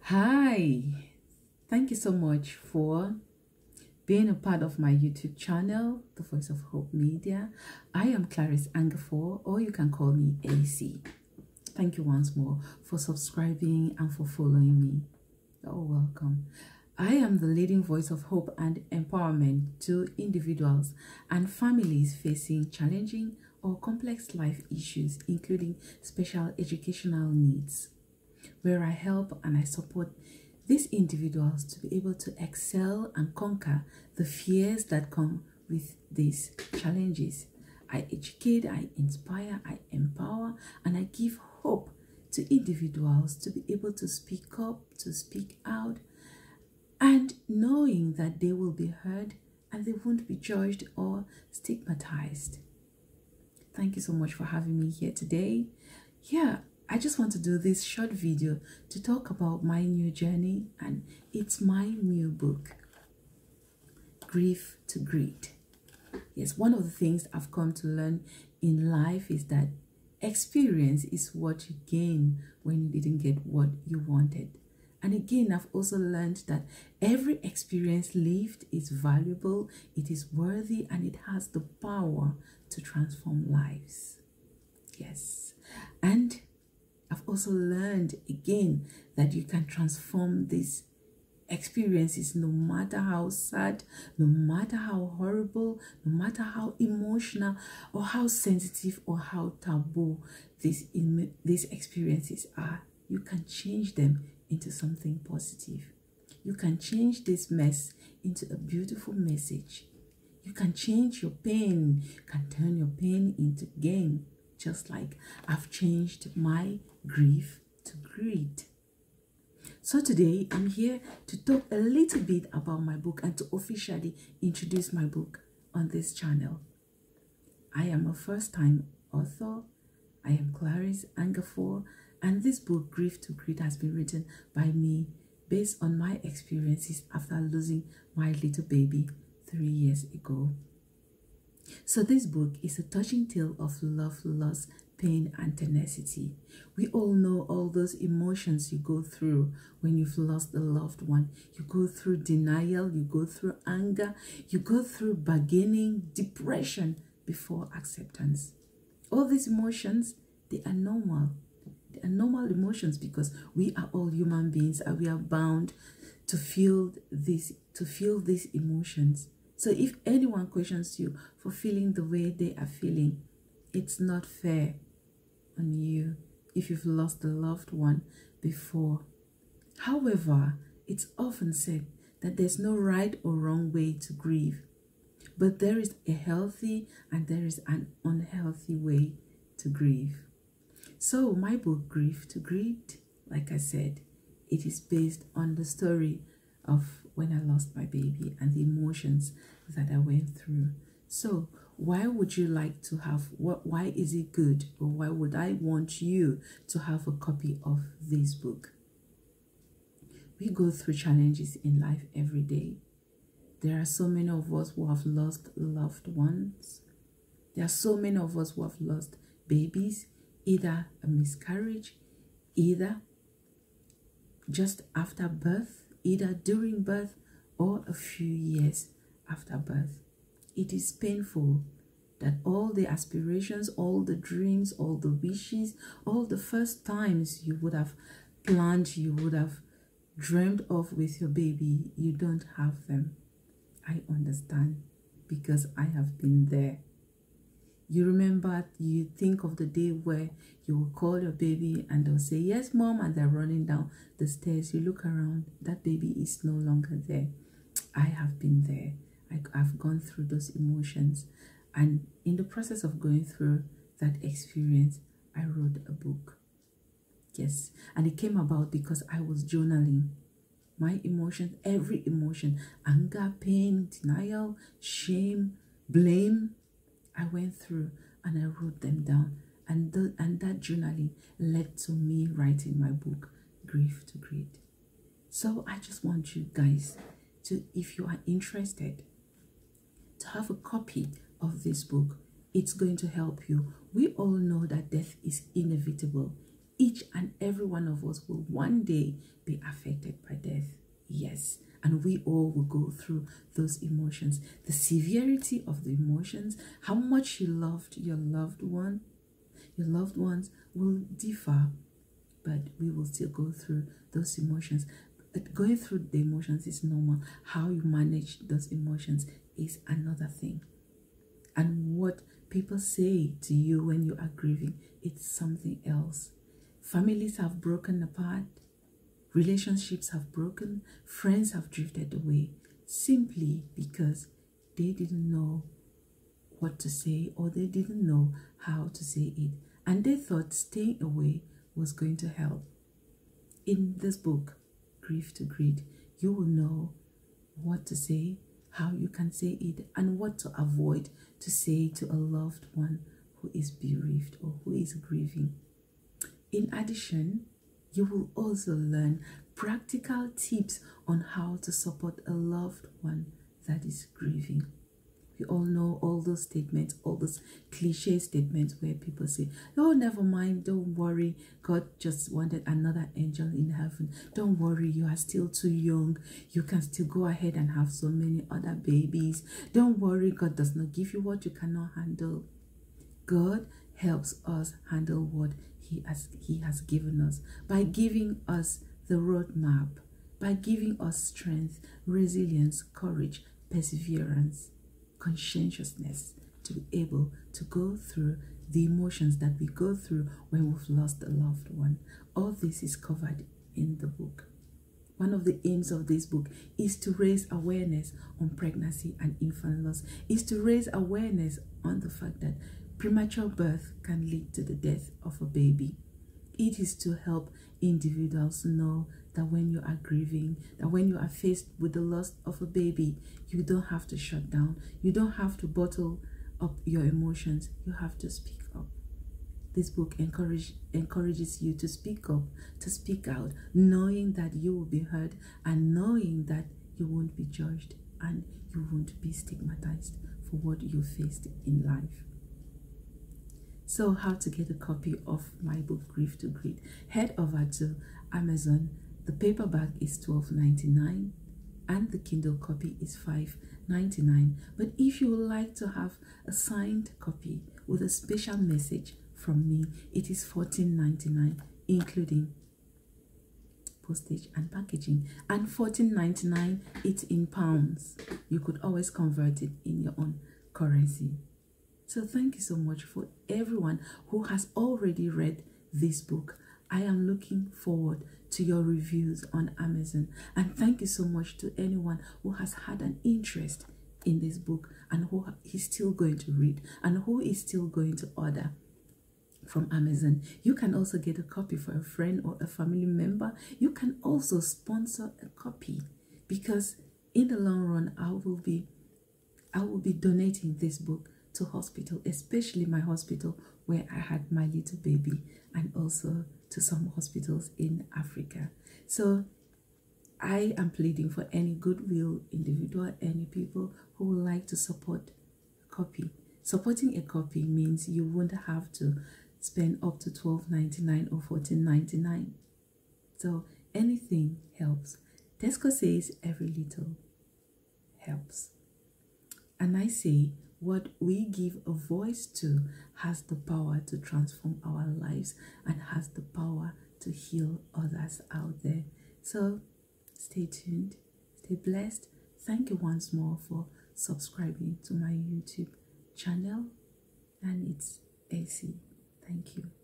Hi, thank you so much for being a part of my YouTube channel, The Voice of Hope Media. I am Claris N.ANGAFOR, or you can call me AC. Thank you once more for subscribing and for following me. You're welcome. I am the leading voice of hope and empowerment to individuals and families facing challenging or complex life issues, including special educational needs, where I help and I support these individuals to be able to excel and conquer the fears that come with these challenges. I educate, I inspire, I empower, and I give hope to individuals to be able to speak up, to speak out, and knowing that they will be heard and they won't be judged or stigmatized. Thank you so much for having me here today. I just want to do this short video to talk about my new journey, and it's my new book, Grief to Greed. Yes, one of the things I've come to learn in life is that experience is what you gain when you didn't get what you wanted. And again, I've also learned that every experience lived is valuable, it is worthy, and it has the power to transform lives. Yes, and I've also learned again that you can transform these experiences no matter how sad, no matter how horrible, no matter how emotional or how sensitive or how taboo these experiences are. You can change them into something positive. You can change this mess into a beautiful message. You can change your pain, can turn your pain into gain, just like I've changed my grief to greed. So today I'm here to talk a little bit about my book and to officially introduce my book on this channel. I am a first-time author. I am Claris N.ANGAFOR, and this book, Grief to Greed, has been written by me based on my experiences after losing my little baby 3 years ago. So this book is a touching tale of love, loss, pain, and tenacity. We all know all those emotions you go through when you've lost a loved one. You go through denial, you go through anger, you go through bargaining, depression before acceptance. All these emotions, they are normal. They are normal emotions because we are all human beings and we are bound to feel these emotions. So if anyone questions you for feeling the way they are feeling, it's not fair on you if you've lost a loved one before. However, it's often said that there's no right or wrong way to grieve, but there is a healthy and there is an unhealthy way to grieve. So my book, Grief to Greed, like I said, it is based on the story of when I lost my baby and the emotions that I went through. So why would you like to have, why is it good, or why would I want you to have a copy of this book? We go through challenges in life every day. There are so many of us who have lost loved ones. There are so many of us who have lost babies, either a miscarriage, either just after birth, either during birth, or a few years after birth. It is painful that all the aspirations, all the dreams, all the wishes, all the first times you would have planned, you would have dreamed of with your baby, you don't have them. I understand because I have been there. You remember, you think of the day where you will call your baby and they'll say, "Yes, mom," and they're running down the stairs. You look around, that baby is no longer there. I have been there. I've gone through those emotions. And in the process of going through that experience, I wrote a book. Yes, and it came about because I was journaling my emotions, every emotion, anger, pain, denial, shame, blame, I went through and I wrote them down. And that journaling led to me writing my book, Grief to Greed. So I just want you guys to, if you are interested, to have a copy of this book. It's going to help you. We all know that death is inevitable. Each and every one of us will one day be affected by death. Yes, and we all will go through those emotions. The severity of the emotions, how much you loved your loved ones will differ, but we will still go through those emotions. But going through the emotions is normal. How you manage those emotions is another thing. And what people say to you when you are grieving, it's something else. Families have broken apart. Relationships have broken. Friends have drifted away simply because they didn't know what to say, or they didn't know how to say it. And they thought staying away was going to help. In this book, Grief to Greed, you will know what to say, how you can say it, and what to avoid to say to a loved one who is bereaved or who is grieving. In addition, you will also learn practical tips on how to support a loved one that is grieving. We all know all those statements, all those cliche statements where people say, oh, never mind, don't worry, God just wanted another angel in heaven. Don't worry, you are still too young. You can still go ahead and have so many other babies. Don't worry, God does not give you what you cannot handle. God helps us handle what He has given us by giving us the roadmap, by giving us strength, resilience, courage, perseverance, conscientiousness to be able to go through the emotions that we go through when we've lost a loved one. All this is covered in the book. One of the aims of this book is to raise awareness on pregnancy and infant loss, is to raise awareness on the fact that premature birth can lead to the death of a baby. It is to help individuals know that when you are grieving, that when you are faced with the loss of a baby, you don't have to shut down. You don't have to bottle up your emotions. You have to speak up. This book encourages you to speak up, to speak out, knowing that you will be heard and knowing that you won't be judged and you won't be stigmatized for what you faced in life. So how to get a copy of my book, Grief to Greed? Head over to Amazon. The paperback is $12.99 and the Kindle copy is $5.99. But if you would like to have a signed copy with a special message from me, it is $14.99, including postage and packaging. And $14.99, it's in pounds. You could always convert it in your own currency. So thank you so much for everyone who has already read this book. I am looking forward to your reviews on Amazon. And thank you so much to anyone who has had an interest in this book and who is still going to read and who is still going to order from Amazon. You can also get a copy for a friend or a family member. You can also sponsor a copy, because in the long run, I will be donating this book to hospital, especially my hospital where I had my little baby, and also to some hospitals in Africa. So I am pleading for any goodwill individual, any people who would like to support a copy. Supporting a copy means you won't have to spend up to $12.99 or $14.99. So anything helps. Tesco says every little helps. And I say, what we give a voice to has the power to transform our lives and has the power to heal others out there. So stay tuned, stay blessed. Thank you once more for subscribing to my YouTube channel. And it's AC. Thank you.